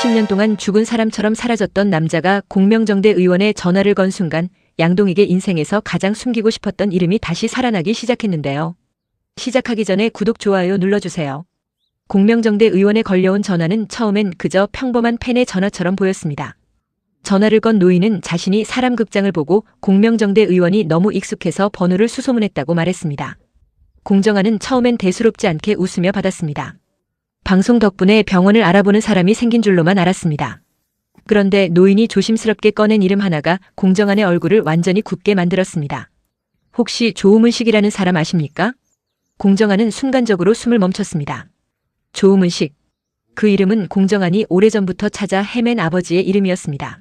30년 동안 죽은 사람처럼 사라졌던 남자가 공명정대 의원에 전화를 건 순간 양동익의 인생에서 가장 숨기고 싶었던 이름이 다시 살아나기 시작했는데요. 시작하기 전에 구독, 좋아요 눌러주세요. 공명정대 의원에 걸려온 전화는 처음엔 그저 평범한 팬의 전화처럼 보였습니다. 전화를 건 노인은 자신이 사람극장을 보고 공명정대 의원이 너무 익숙해서 번호를 수소문했다고 말했습니다. 공정아는 처음엔 대수롭지 않게 웃으며 받았습니다. 방송 덕분에 병원을 알아보는 사람이 생긴 줄로만 알았습니다. 그런데 노인이 조심스럽게 꺼낸 이름 하나가 공정아의 얼굴을 완전히 굳게 만들었습니다. 혹시 조우문식이라는 사람 아십니까? 공정아는 순간적으로 숨을 멈췄습니다. 조우문식. 그 이름은 공정아이 오래전부터 찾아 헤맨 아버지의 이름이었습니다.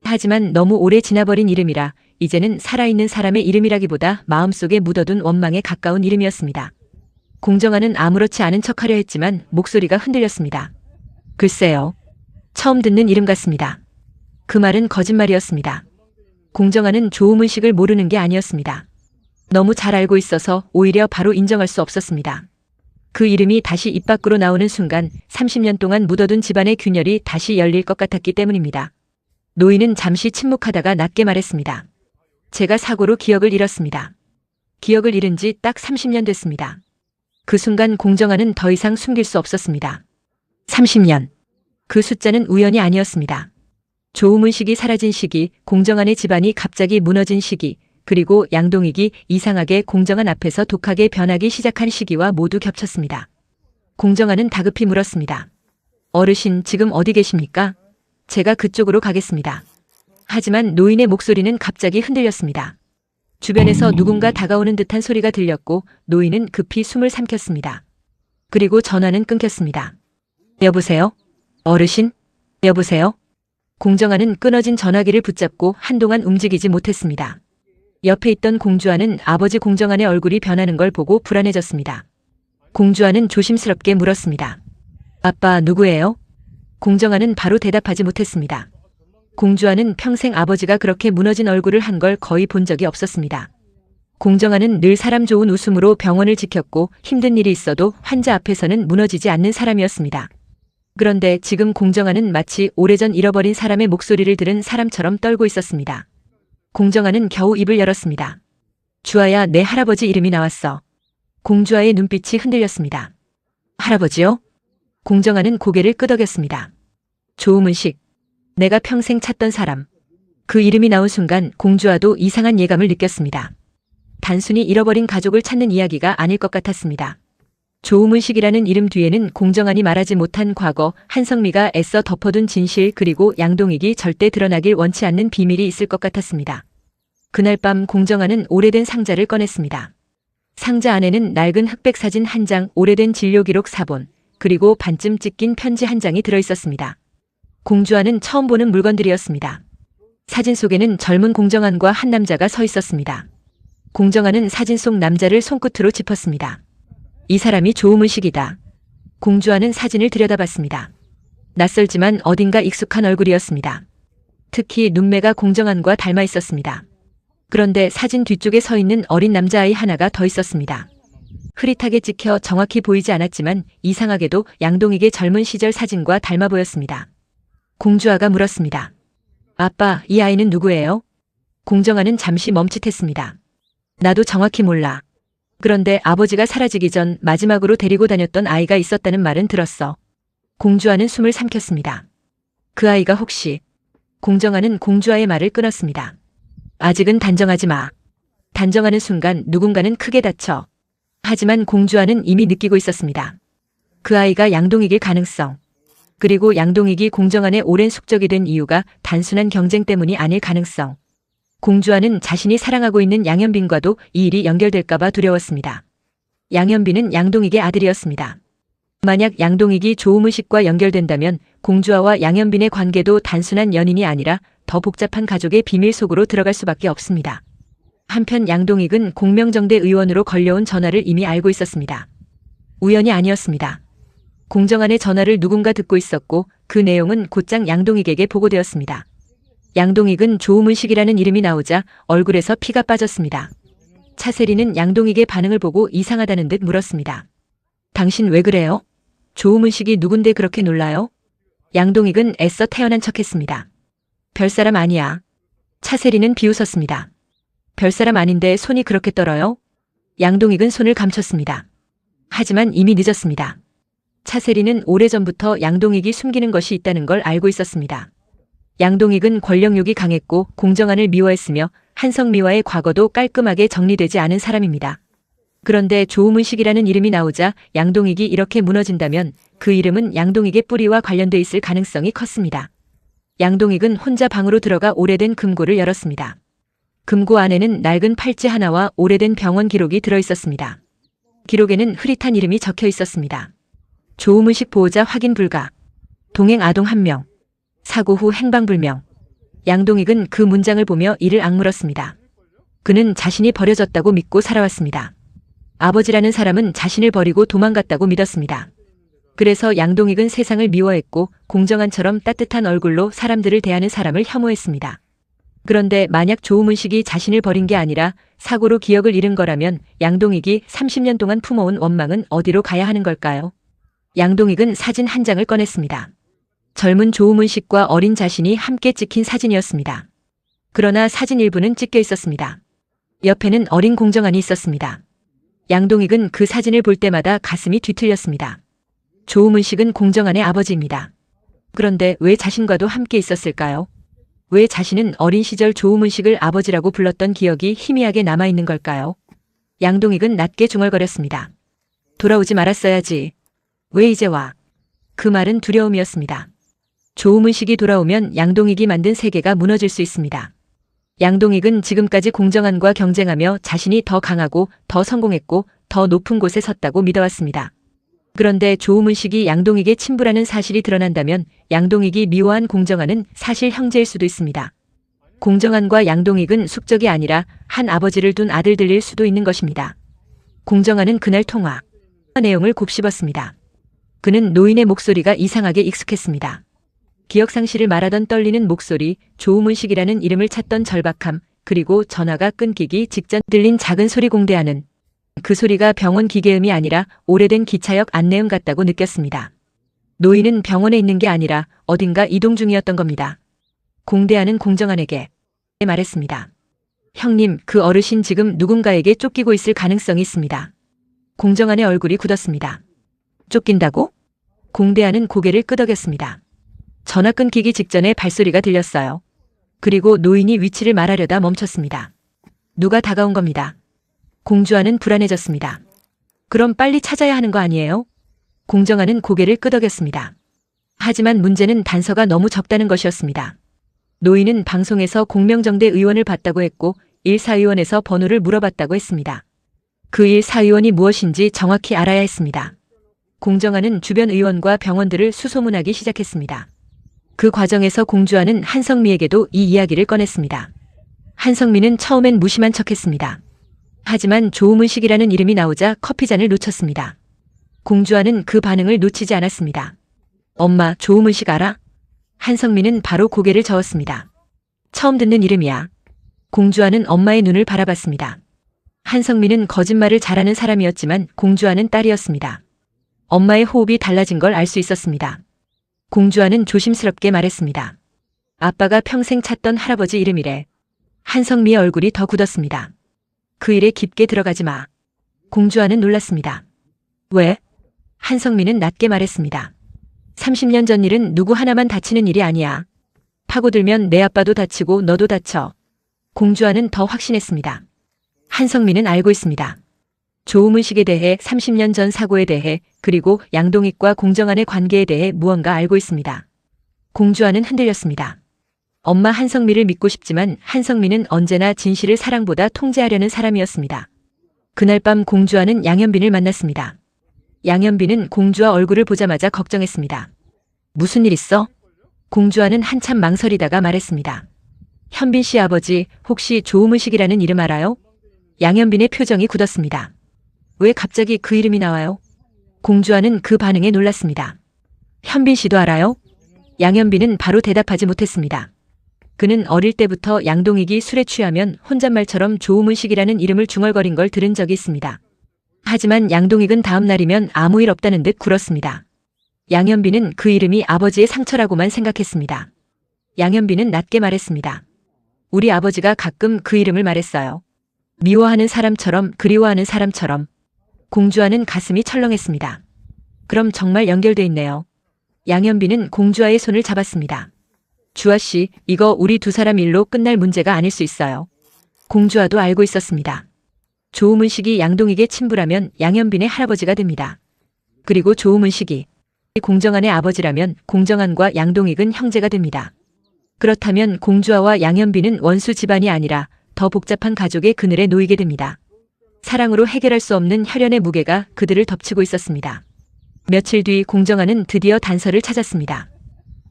하지만 너무 오래 지나버린 이름이라 이제는 살아있는 사람의 이름이라기보다 마음속에 묻어둔 원망에 가까운 이름이었습니다. 공정아는 아무렇지 않은 척하려 했지만 목소리가 흔들렸습니다. 글쎄요. 처음 듣는 이름 같습니다. 그 말은 거짓말이었습니다. 공정아는 조우문식을 모르는 게 아니었습니다. 너무 잘 알고 있어서 오히려 바로 인정할 수 없었습니다. 그 이름이 다시 입 밖으로 나오는 순간 30년 동안 묻어둔 집안의 균열이 다시 열릴 것 같았기 때문입니다. 노인은 잠시 침묵하다가 낮게 말했습니다. 제가 사고로 기억을 잃었습니다. 기억을 잃은 지 딱 30년 됐습니다. 그 순간 공정아는 더 이상 숨길 수 없었습니다. 30년. 그 숫자는 우연이 아니었습니다. 조우문식이 사라진 시기, 공정아의 집안이 갑자기 무너진 시기, 그리고 양동익이 이상하게 공정아 앞에서 독하게 변하기 시작한 시기와 모두 겹쳤습니다. 공정아는 다급히 물었습니다. 어르신, 지금 어디 계십니까? 제가 그쪽으로 가겠습니다. 하지만 노인의 목소리는 갑자기 흔들렸습니다. 주변에서 누군가 다가오는 듯한 소리가 들렸고 노인은 급히 숨을 삼켰습니다. 그리고 전화는 끊겼습니다. 여보세요? 어르신? 여보세요? 공정아는 끊어진 전화기를 붙잡고 한동안 움직이지 못했습니다. 옆에 있던 공주아는 아버지 공정아의 얼굴이 변하는 걸 보고 불안해졌습니다. 공주아는 조심스럽게 물었습니다. 아빠 누구예요? 공정아는 바로 대답하지 못했습니다. 공주아는 평생 아버지가 그렇게 무너진 얼굴을 한 걸 거의 본 적이 없었습니다. 공정아는 늘 사람 좋은 웃음으로 병원을 지켰고 힘든 일이 있어도 환자 앞에서는 무너지지 않는 사람이었습니다. 그런데 지금 공정아는 마치 오래전 잃어버린 사람의 목소리를 들은 사람처럼 떨고 있었습니다. 공정아는 겨우 입을 열었습니다. 주아야, 내 할아버지 이름이 나왔어. 공주아의 눈빛이 흔들렸습니다. 할아버지요? 공정아는 고개를 끄덕였습니다. 조우문식. 내가 평생 찾던 사람. 그 이름이 나온 순간 공주아도 이상한 예감을 느꼈습니다. 단순히 잃어버린 가족을 찾는 이야기가 아닐 것 같았습니다. 조우문식이라는 이름 뒤에는 공정아이 말하지 못한 과거, 한성미가 애써 덮어둔 진실, 그리고 양동익이 절대 드러나길 원치 않는 비밀이 있을 것 같았습니다. 그날 밤 공정아는 오래된 상자를 꺼냈습니다. 상자 안에는 낡은 흑백 사진 한 장, 오래된 진료기록 사본, 그리고 반쯤 찢긴 편지 한 장이 들어있었습니다. 공주아는 처음 보는 물건들이었습니다. 사진 속에는 젊은 공정아과 한 남자가 서 있었습니다. 공정아는 사진 속 남자를 손끝으로 짚었습니다. 이 사람이 조우문식이다. 공주아는 사진을 들여다봤습니다. 낯설지만 어딘가 익숙한 얼굴이었습니다. 특히 눈매가 공정아과 닮아 있었습니다. 그런데 사진 뒤쪽에 서 있는 어린 남자아이 하나가 더 있었습니다. 흐릿하게 찍혀 정확히 보이지 않았지만 이상하게도 양동익의 젊은 시절 사진과 닮아 보였습니다. 공주아가 물었습니다. 아빠, 이 아이는 누구예요? 공정아는 잠시 멈칫했습니다. 나도 정확히 몰라. 그런데 아버지가 사라지기 전 마지막으로 데리고 다녔던 아이가 있었다는 말은 들었어. 공주아는 숨을 삼켰습니다. 그 아이가 혹시... 공정아는 공주아의 말을 끊었습니다. 아직은 단정하지 마. 단정하는 순간 누군가는 크게 다쳐. 하지만 공주아는 이미 느끼고 있었습니다. 그 아이가 양동익일 가능성. 그리고 양동익이 공정아의 오랜 숙적이 된 이유가 단순한 경쟁 때문이 아닐 가능성. 공주아는 자신이 사랑하고 있는 양현빈과도 이 일이 연결될까봐 두려웠습니다. 양현빈은 양동익의 아들이었습니다. 만약 양동익이 조우문식과 연결된다면 공주아와 양현빈의 관계도 단순한 연인이 아니라 더 복잡한 가족의 비밀 속으로 들어갈 수밖에 없습니다. 한편 양동익은 공명정대 의원으로 걸려온 전화를 이미 알고 있었습니다. 우연이 아니었습니다. 공정아의 전화를 누군가 듣고 있었고 그 내용은 곧장 양동익에게 보고되었습니다. 양동익은 조우문식이라는 이름이 나오자 얼굴에서 피가 빠졌습니다. 차세리는 양동익의 반응을 보고 이상하다는 듯 물었습니다. 당신 왜 그래요? 조우문식이 누군데 그렇게 놀라요? 양동익은 애써 태어난 척했습니다. 별사람 아니야. 차세리는 비웃었습니다. 별사람 아닌데 손이 그렇게 떨어요? 양동익은 손을 감췄습니다. 하지만 이미 늦었습니다. 차세리는 오래전부터 양동익이 숨기는 것이 있다는 걸 알고 있었습니다. 양동익은 권력욕이 강했고 공정한을 미워했으며 한성미와의 과거도 깔끔하게 정리되지 않은 사람입니다. 그런데 조우문식이라는 이름이 나오자 양동익이 이렇게 무너진다면 그 이름은 양동익의 뿌리와 관련돼 있을 가능성이 컸습니다. 양동익은 혼자 방으로 들어가 오래된 금고를 열었습니다. 금고 안에는 낡은 팔찌 하나와 오래된 병원 기록이 들어있었습니다. 기록에는 흐릿한 이름이 적혀 있었습니다. 조우문식 보호자 확인 불가. 동행 아동 1명. 사고 후 행방불명. 양동익은 그 문장을 보며 이를 악물었습니다. 그는 자신이 버려졌다고 믿고 살아왔습니다. 아버지라는 사람은 자신을 버리고 도망갔다고 믿었습니다. 그래서 양동익은 세상을 미워했고 공정한처럼 따뜻한 얼굴로 사람들을 대하는 사람을 혐오했습니다. 그런데 만약 조우문식이 자신을 버린 게 아니라 사고로 기억을 잃은 거라면 양동익이 30년 동안 품어온 원망은 어디로 가야 하는 걸까요? 양동익은 사진 한 장을 꺼냈습니다. 젊은 조우문식과 어린 자신이 함께 찍힌 사진이었습니다. 그러나 사진 일부는 찢겨 있었습니다. 옆에는 어린 공정한이 있었습니다. 양동익은 그 사진을 볼 때마다 가슴이 뒤틀렸습니다. 조우문식은 공정한의 아버지입니다. 그런데 왜 자신과도 함께 있었을까요? 왜 자신은 어린 시절 조우문식을 아버지라고 불렀던 기억이 희미하게 남아있는 걸까요? 양동익은 낮게 중얼거렸습니다. 돌아오지 말았어야지. 왜 이제 와? 그 말은 두려움이었습니다. 조우문식이 돌아오면 양동익이 만든 세계가 무너질 수 있습니다. 양동익은 지금까지 공정한과 경쟁하며 자신이 더 강하고 더 성공했고 더 높은 곳에 섰다고 믿어왔습니다. 그런데 조우문식이 양동익의 친부라는 사실이 드러난다면 양동익이 미워한 공정한은 사실 형제일 수도 있습니다. 공정한과 양동익은 숙적이 아니라 한 아버지를 둔 아들들일 수도 있는 것입니다. 공정한은 그날 통화 내용을 곱씹었습니다. 그는 노인의 목소리가 이상하게 익숙했습니다. 기억상실을 말하던 떨리는 목소리, 조우문식이라는 이름을 찾던 절박함, 그리고 전화가 끊기기 직전 들린 작은 소리 공대하는 그 소리가 병원 기계음이 아니라 오래된 기차역 안내음 같다고 느꼈습니다. 노인은 병원에 있는 게 아니라 어딘가 이동 중이었던 겁니다. 공대하는 공정한에게 말했습니다. 형님, 그 어르신 지금 누군가에게 쫓기고 있을 가능성이 있습니다. 공정한의 얼굴이 굳었습니다. 쫓긴다고? 공대하는 고개를 끄덕였습니다. 전화 끊기기 직전에 발소리가 들렸어요. 그리고 노인이 위치를 말하려다 멈췄습니다. 누가 다가온 겁니다. 공주아는 불안해졌습니다. 그럼 빨리 찾아야 하는 거 아니에요? 공정아는 고개를 끄덕였습니다. 하지만 문제는 단서가 너무 적다는 것이었습니다. 노인은 방송에서 공명정대 의원을 봤다고 했고 1사의원에서 번호를 물어봤다고 했습니다. 그 1사의원이 무엇인지 정확히 알아야 했습니다. 공정아는 주변 의원과 병원들을 수소문하기 시작했습니다. 그 과정에서 공주아는 한성미에게도 이 이야기를 꺼냈습니다. 한성미는 처음엔 무심한 척했습니다. 하지만 조우문식이라는 이름이 나오자 커피잔을 놓쳤습니다. 공주아는 그 반응을 놓치지 않았습니다. 엄마, 조우문식 알아? 한성미는 바로 고개를 저었습니다. 처음 듣는 이름이야. 공주아는 엄마의 눈을 바라봤습니다. 한성미는 거짓말을 잘하는 사람이었지만 공주아는 딸이었습니다. 엄마의 호흡이 달라진 걸 알 수 있었습니다. 공주아는 조심스럽게 말했습니다. 아빠가 평생 찾던 할아버지 이름이래. 한성미의 얼굴이 더 굳었습니다. 그 일에 깊게 들어가지 마. 공주아는 놀랐습니다. 왜? 한성미는 낮게 말했습니다. 30년 전 일은 누구 하나만 다치는 일이 아니야. 파고들면 내 아빠도 다치고 너도 다쳐. 공주아는 더 확신했습니다. 한성미는 알고 있습니다. 조우문식에 대해 30년 전 사고에 대해 그리고 양동익과 공정한의 관계에 대해 무언가 알고 있습니다. 공주아는 흔들렸습니다. 엄마 한성미를 믿고 싶지만 한성미는 언제나 진실을 사랑보다 통제하려는 사람이었습니다. 그날 밤 공주아는 양현빈을 만났습니다. 양현빈은 공주아 얼굴을 보자마자 걱정했습니다. 무슨 일 있어? 공주아는 한참 망설이다가 말했습니다. 현빈 씨 아버지 혹시 조우문식이라는 이름 알아요? 양현빈의 표정이 굳었습니다. 왜 갑자기 그 이름이 나와요? 공주아는 그 반응에 놀랐습니다. 현빈 씨도 알아요? 양현빈은 바로 대답하지 못했습니다. 그는 어릴 때부터 양동익이 술에 취하면 혼잣말처럼 조우문식이라는 이름을 중얼거린 걸 들은 적이 있습니다. 하지만 양동익은 다음 날이면 아무 일 없다는 듯 굴었습니다. 양현빈은 그 이름이 아버지의 상처라고만 생각했습니다. 양현빈은 낮게 말했습니다. 우리 아버지가 가끔 그 이름을 말했어요. 미워하는 사람처럼, 그리워하는 사람처럼. 공주와는 가슴이 철렁했습니다. 그럼 정말 연결돼 있네요. 양현빈은 공주와의 손을 잡았습니다. 주아 씨, 이거 우리 두 사람 일로 끝날 문제가 아닐 수 있어요. 공주와도 알고 있었습니다. 조우문식이 양동익의 친부라면 양현빈의 할아버지가 됩니다. 그리고 조우문식이 공정한의 아버지라면 공정한과 양동익은 형제가 됩니다. 그렇다면 공주아와 양현빈은 원수 집안이 아니라 더 복잡한 가족의 그늘에 놓이게 됩니다. 사랑으로 해결할 수 없는 혈연의 무게가 그들을 덮치고 있었습니다. 며칠 뒤 공정한은 드디어 단서를 찾았습니다.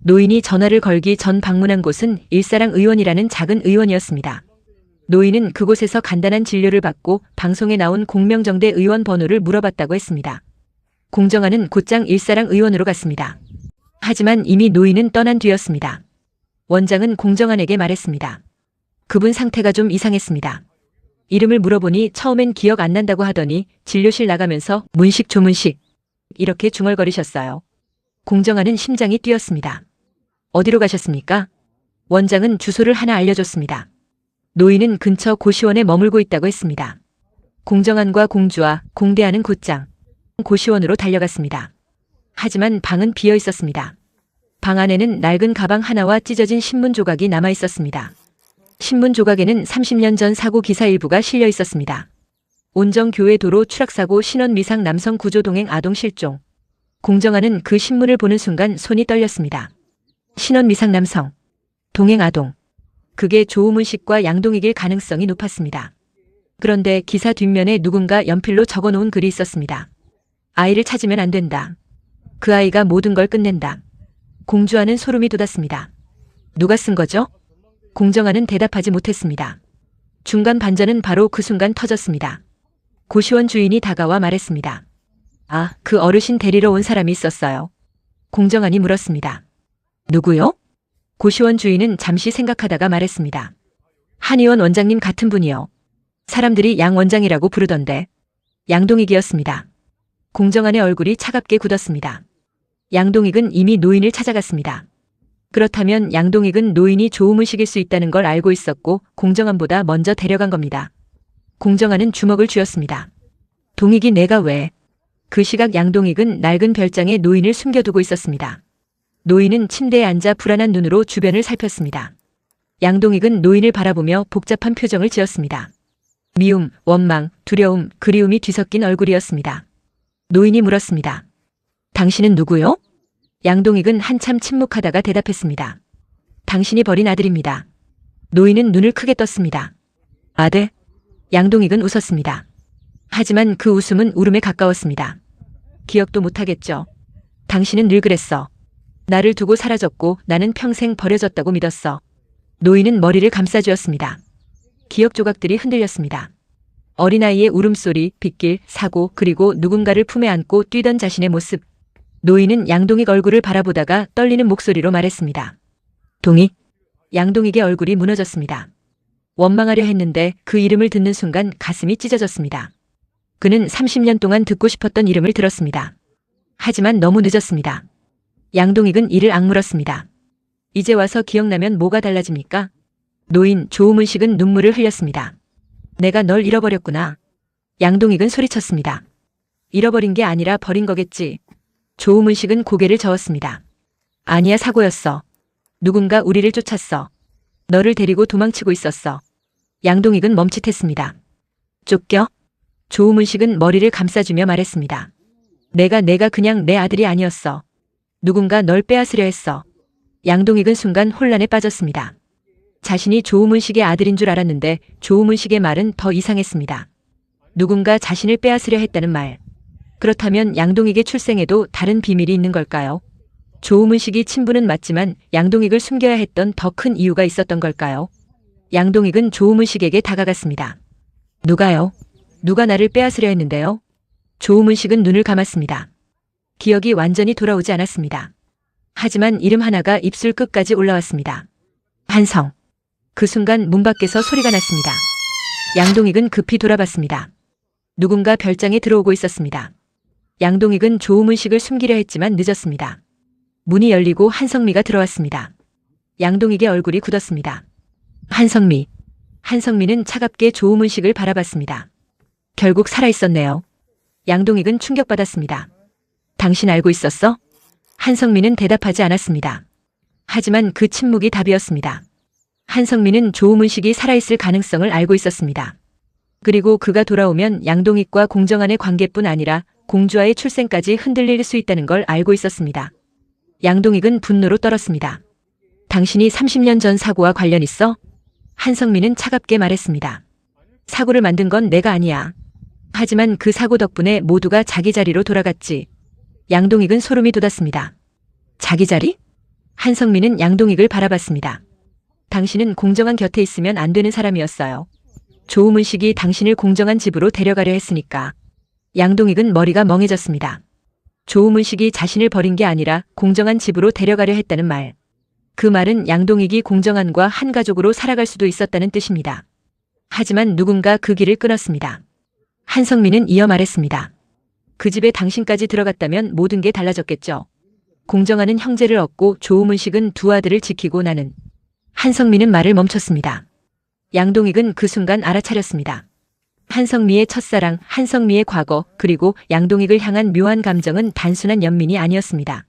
노인이 전화를 걸기 전 방문한 곳은 일사랑 의원이라는 작은 의원이었습니다. 노인은 그곳에서 간단한 진료를 받고 방송에 나온 공명정대 의원 번호를 물어봤다고 했습니다. 공정한은 곧장 일사랑 의원으로 갔습니다. 하지만 이미 노인은 떠난 뒤였습니다. 원장은 공정한에게 말했습니다. 그분 상태가 좀 이상했습니다. 이름을 물어보니 처음엔 기억 안 난다고 하더니 진료실 나가면서 문식 조문식 이렇게 중얼거리셨어요. 공정한은 심장이 뛰었습니다. 어디로 가셨습니까? 원장은 주소를 하나 알려줬습니다. 노인은 근처 고시원에 머물고 있다고 했습니다. 공정한과 공주와 공대하는 곧장 고시원으로 달려갔습니다. 하지만 방은 비어 있었습니다. 방 안에는 낡은 가방 하나와 찢어진 신문 조각이 남아 있었습니다. 신문 조각에는 30년 전 사고 기사 일부가 실려 있었습니다. 온정교회 도로 추락사고 신원 미상 남성 구조동행 아동 실종. 공정한은 그 신문을 보는 순간 손이 떨렸습니다. 신원 미상 남성, 동행 아동. 그게 조우문식과 양동익일 가능성이 높았습니다. 그런데 기사 뒷면에 누군가 연필로 적어놓은 글이 있었습니다. 아이를 찾으면 안 된다. 그 아이가 모든 걸 끝낸다. 공주와는 소름이 돋았습니다. 누가 쓴 거죠? 공정한은 대답하지 못했습니다. 중간 반전은 바로 그 순간 터졌습니다. 고시원 주인이 다가와 말했습니다. 아, 그 어르신 데리러 온 사람이 있었어요. 공정한이 물었습니다. 누구요? 고시원 주인은 잠시 생각하다가 말했습니다. 한의원 원장님 같은 분이요. 사람들이 양 원장이라고 부르던데. 양동익이었습니다. 공정한의 얼굴이 차갑게 굳었습니다. 양동익은 이미 노인을 찾아갔습니다. 그렇다면 양동익은 노인이 조우문식일 수 있다는 걸 알고 있었고 공정한보다 먼저 데려간 겁니다. 공정한은 주먹을 쥐었습니다. 동익이 내가 왜? 그 시각 양동익은 낡은 별장에 노인을 숨겨두고 있었습니다. 노인은 침대에 앉아 불안한 눈으로 주변을 살폈습니다. 양동익은 노인을 바라보며 복잡한 표정을 지었습니다. 미움, 원망, 두려움, 그리움이 뒤섞인 얼굴이었습니다. 노인이 물었습니다. 당신은 누구요? 양동익은 한참 침묵하다가 대답했습니다. 당신이 버린 아들입니다. 노인은 눈을 크게 떴습니다. 아들? 양동익은 웃었습니다. 하지만 그 웃음은 울음에 가까웠습니다. 기억도 못하겠죠. 당신은 늘 그랬어. 나를 두고 사라졌고 나는 평생 버려졌다고 믿었어. 노인은 머리를 감싸쥐었습니다. 기억 조각들이 흔들렸습니다. 어린아이의 울음소리, 빗길, 사고, 그리고 누군가를 품에 안고 뛰던 자신의 모습. 노인은 양동익 얼굴을 바라보다가 떨리는 목소리로 말했습니다. 동익? 양동익의 얼굴이 무너졌습니다. 원망하려 했는데 그 이름을 듣는 순간 가슴이 찢어졌습니다. 그는 30년 동안 듣고 싶었던 이름을 들었습니다. 하지만 너무 늦었습니다. 양동익은 이를 악물었습니다. 이제 와서 기억나면 뭐가 달라집니까? 노인 조우문식은 눈물을 흘렸습니다. 내가 널 잃어버렸구나. 양동익은 소리쳤습니다. 잃어버린 게 아니라 버린 거겠지. 조우문식은 고개를 저었습니다. 아니야, 사고였어. 누군가 우리를 쫓았어. 너를 데리고 도망치고 있었어. 양동익은 멈칫했습니다. 쫓겨? 조우문식은 머리를 감싸주며 말했습니다. 내가 그냥 내 아들이 아니었어. 누군가 널 빼앗으려 했어. 양동익은 순간 혼란에 빠졌습니다. 자신이 조우문식의 아들인 줄 알았는데 조우문식의 말은 더 이상했습니다. 누군가 자신을 빼앗으려 했다는 말. 그렇다면 양동익의 출생에도 다른 비밀이 있는 걸까요? 조우문식이 친부는 맞지만 양동익을 숨겨야 했던 더 큰 이유가 있었던 걸까요? 양동익은 조우문식에게 다가갔습니다. 누가요? 누가 나를 빼앗으려 했는데요? 조우문식은 눈을 감았습니다. 기억이 완전히 돌아오지 않았습니다. 하지만 이름 하나가 입술 끝까지 올라왔습니다. 한성. 그 순간 문 밖에서 소리가 났습니다. 양동익은 급히 돌아봤습니다. 누군가 별장에 들어오고 있었습니다. 양동익은 조우문식을 숨기려 했지만 늦었습니다. 문이 열리고 한성미가 들어왔습니다. 양동익의 얼굴이 굳었습니다. 한성미. 한성미는 차갑게 조우문식을 바라봤습니다. 결국 살아있었네요. 양동익은 충격받았습니다. 당신 알고 있었어? 한성미는 대답하지 않았습니다. 하지만 그 침묵이 답이었습니다. 한성미는 조우문식이 살아있을 가능성을 알고 있었습니다. 그리고 그가 돌아오면 양동익과 공정한의 관계뿐 아니라 공주와의 출생까지 흔들릴 수 있다는 걸 알고 있었습니다. 양동익은 분노로 떨었습니다. 당신이 30년 전 사고와 관련 있어? 한성미는 차갑게 말했습니다. 사고를 만든 건 내가 아니야. 하지만 그 사고 덕분에 모두가 자기 자리로 돌아갔지. 양동익은 소름이 돋았습니다. 자기 자리? 한성미는 양동익을 바라봤습니다. 당신은 공정한 곁에 있으면 안 되는 사람이었어요. 조우문식이 당신을 공정한 집으로 데려가려 했으니까. 양동익은 머리가 멍해졌습니다. 조우문식이 자신을 버린 게 아니라 공정한 집으로 데려가려 했다는 말. 그 말은 양동익이 공정한과 한 가족으로 살아갈 수도 있었다는 뜻입니다. 하지만 누군가 그 길을 끊었습니다. 한성미는 이어 말했습니다. 그 집에 당신까지 들어갔다면 모든 게 달라졌겠죠. 공정한은 형제를 얻고 조우문식은 두 아들을 지키고 나는. 한성미는 말을 멈췄습니다. 양동익은 그 순간 알아차렸습니다. 한성미의 첫사랑, 한성미의 과거, 그리고 양동익을 향한 묘한 감정은 단순한 연민이 아니었습니다.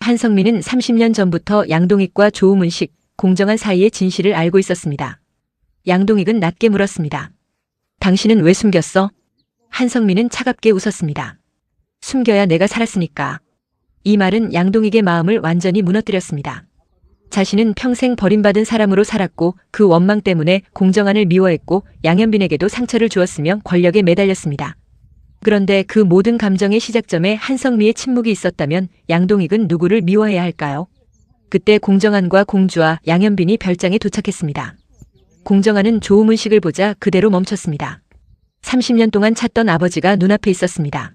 한성미는 30년 전부터 양동익과 조우문식, 공정한 사이의 진실을 알고 있었습니다. 양동익은 낮게 물었습니다. 당신은 왜 숨겼어? 한성미는 차갑게 웃었습니다. 숨겨야 내가 살았으니까. 이 말은 양동익의 마음을 완전히 무너뜨렸습니다. 자신은 평생 버림받은 사람으로 살았고 그 원망 때문에 공정한을 미워했고 양현빈에게도 상처를 주었으며 권력에 매달렸습니다. 그런데 그 모든 감정의 시작점에 한성미의 침묵이 있었다면 양동익은 누구를 미워해야 할까요? 그때 공정한과 공주와 양현빈이 별장에 도착했습니다. 공정한은 조우문식을 보자 그대로 멈췄습니다. 30년 동안 찾던 아버지가 눈앞에 있었습니다.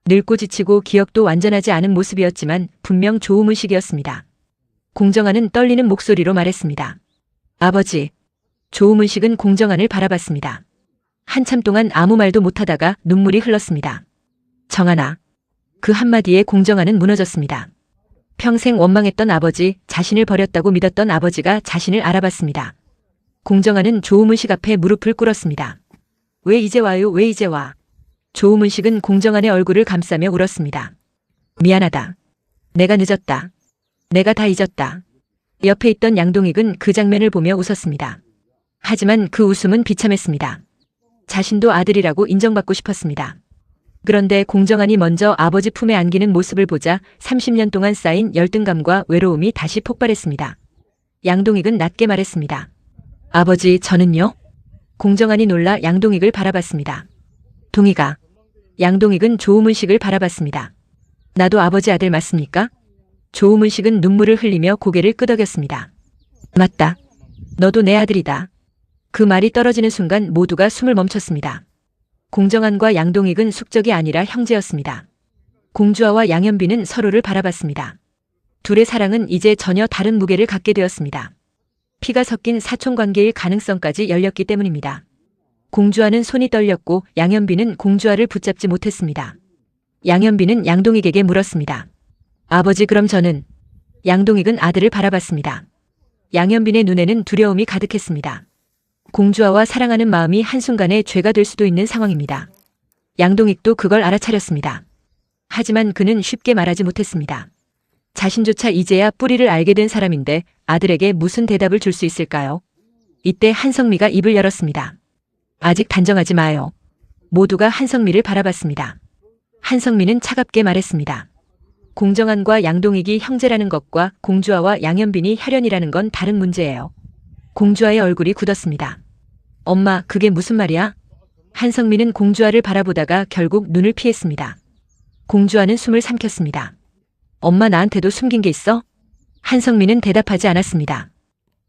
늙고 지치고 기억도 완전하지 않은 모습이었지만 분명 조우문식이었습니다. 공정한은 떨리는 목소리로 말했습니다. 아버지. 조우문식은 공정한을 바라봤습니다. 한참 동안 아무 말도 못하다가 눈물이 흘렀습니다. 정한아. 그 한마디에 공정한은 무너졌습니다. 평생 원망했던 아버지, 자신을 버렸다고 믿었던 아버지가 자신을 알아봤습니다. 공정한은 조우문식 앞에 무릎을 꿇었습니다. 왜 이제 와요? 왜 이제 와? 조우문식은 공정한의 얼굴을 감싸며 울었습니다. 미안하다. 내가 늦었다. 내가 다 잊었다. 옆에 있던 양동익은 그 장면을 보며 웃었습니다. 하지만 그 웃음은 비참했습니다. 자신도 아들이라고 인정받고 싶었습니다. 그런데 공정한이 먼저 아버지 품에 안기는 모습을 보자 30년 동안 쌓인 열등감과 외로움이 다시 폭발했습니다. 양동익은 낮게 말했습니다. 아버지, 저는요? 공정한이 놀라 양동익을 바라봤습니다. 동익아. 양동익은 조우문식을 바라봤습니다. 나도 아버지 아들 맞습니까? 조우문식은 눈물을 흘리며 고개를 끄덕였습니다. 맞다. 너도 내 아들이다. 그 말이 떨어지는 순간 모두가 숨을 멈췄습니다. 공정한과 양동익은 숙적이 아니라 형제였습니다. 공주아와 양현빈은 서로를 바라봤습니다. 둘의 사랑은 이제 전혀 다른 무게를 갖게 되었습니다. 피가 섞인 사촌관계일 가능성까지 열렸기 때문입니다. 공주아는 손이 떨렸고 양현빈은 공주아를 붙잡지 못했습니다. 양현빈은 양동익에게 물었습니다. 아버지, 그럼 저는? 양동익은 아들을 바라봤습니다. 양현빈의 눈에는 두려움이 가득했습니다. 공주아와 사랑하는 마음이 한순간에 죄가 될 수도 있는 상황입니다. 양동익도 그걸 알아차렸습니다. 하지만 그는 쉽게 말하지 못했습니다. 자신조차 이제야 뿌리를 알게 된 사람인데 아들에게 무슨 대답을 줄 수 있을까요? 이때 한성미가 입을 열었습니다. 아직 단정하지 마요. 모두가 한성미를 바라봤습니다. 한성미는 차갑게 말했습니다. 공정한과 양동익이 형제라는 것과 공주아와 양현빈이 혈연이라는 건 다른 문제예요. 공주아의 얼굴이 굳었습니다. 엄마, 그게 무슨 말이야? 한성미는 공주아를 바라보다가 결국 눈을 피했습니다. 공주아는 숨을 삼켰습니다. 엄마, 나한테도 숨긴 게 있어? 한성미는 대답하지 않았습니다.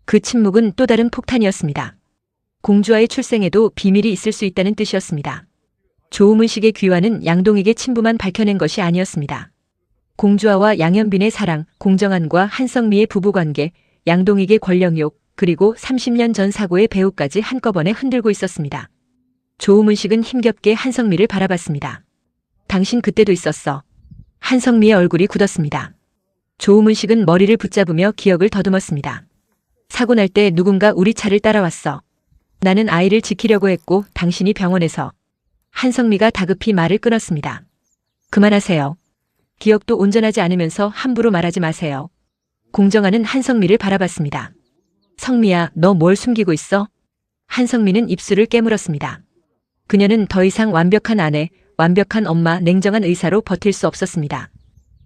그 침묵은 또 다른 폭탄이었습니다. 공주아의 출생에도 비밀이 있을 수 있다는 뜻이었습니다. 조우문식의 귀환은 양동익의 친부만 밝혀낸 것이 아니었습니다. 공주아와 양현빈의 사랑, 공정한과 한성미의 부부관계, 양동익의 권력욕, 그리고 30년 전 사고의 배후까지 한꺼번에 흔들고 있었습니다. 조우문식은 힘겹게 한성미를 바라봤습니다. 당신 그때도 있었어. 한성미의 얼굴이 굳었습니다. 조우문식은 머리를 붙잡으며 기억을 더듬었습니다. 사고 날 때 누군가 우리 차를 따라왔어. 나는 아이를 지키려고 했고 당신이 병원에서. 한성미가 다급히 말을 끊었습니다. 그만하세요. 기억도 온전하지 않으면서 함부로 말하지 마세요. 공정아는 한성미를 바라봤습니다. 성미야, 너 뭘 숨기고 있어? 한성미는 입술을 깨물었습니다. 그녀는 더 이상 완벽한 아내, 완벽한 엄마, 냉정한 의사로 버틸 수 없었습니다.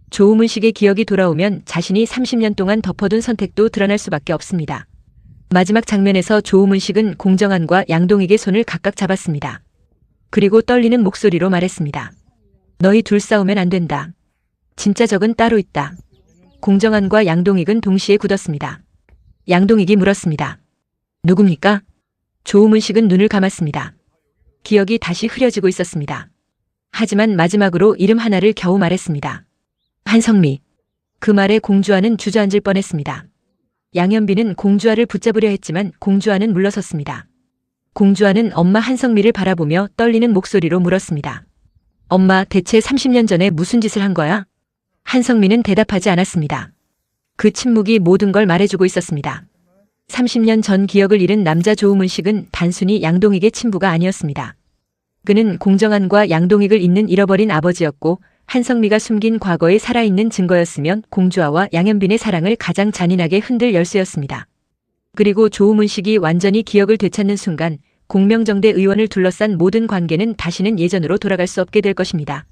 조우문식의 기억이 돌아오면 자신이 30년 동안 덮어둔 선택도 드러날 수밖에 없습니다. 마지막 장면에서 조우문식은 공정한과 양동익의 손을 각각 잡았습니다. 그리고 떨리는 목소리로 말했습니다. 너희 둘 싸우면 안 된다. 진짜 적은 따로 있다. 공정한과 양동익은 동시에 굳었습니다. 양동익이 물었습니다. 누굽니까? 조우문식은 눈을 감았습니다. 기억이 다시 흐려지고 있었습니다. 하지만 마지막으로 이름 하나를 겨우 말했습니다. 한성미. 그 말에 공주아는 주저앉을 뻔했습니다. 양현비는 공주아를 붙잡으려 했지만 공주아는 물러섰습니다. 공주아는 엄마 한성미를 바라보며 떨리는 목소리로 물었습니다. 엄마, 대체 30년 전에 무슨 짓을 한 거야? 한성미는 대답하지 않았습니다. 그 침묵이 모든 걸 말해주고 있었습니다. 30년 전 기억을 잃은 남자 조우문식은 단순히 양동익의 친부가 아니었습니다. 그는 공정한과 양동익을 잇는 잃어버린 아버지였고 한성미가 숨긴 과거에 살아있는 증거였으면 공주아와 양현빈의 사랑을 가장 잔인하게 흔들 열쇠였습니다. 그리고 조우문식이 완전히 기억을 되찾는 순간 공명정대 의원을 둘러싼 모든 관계는 다시는 예전으로 돌아갈 수 없게 될 것입니다.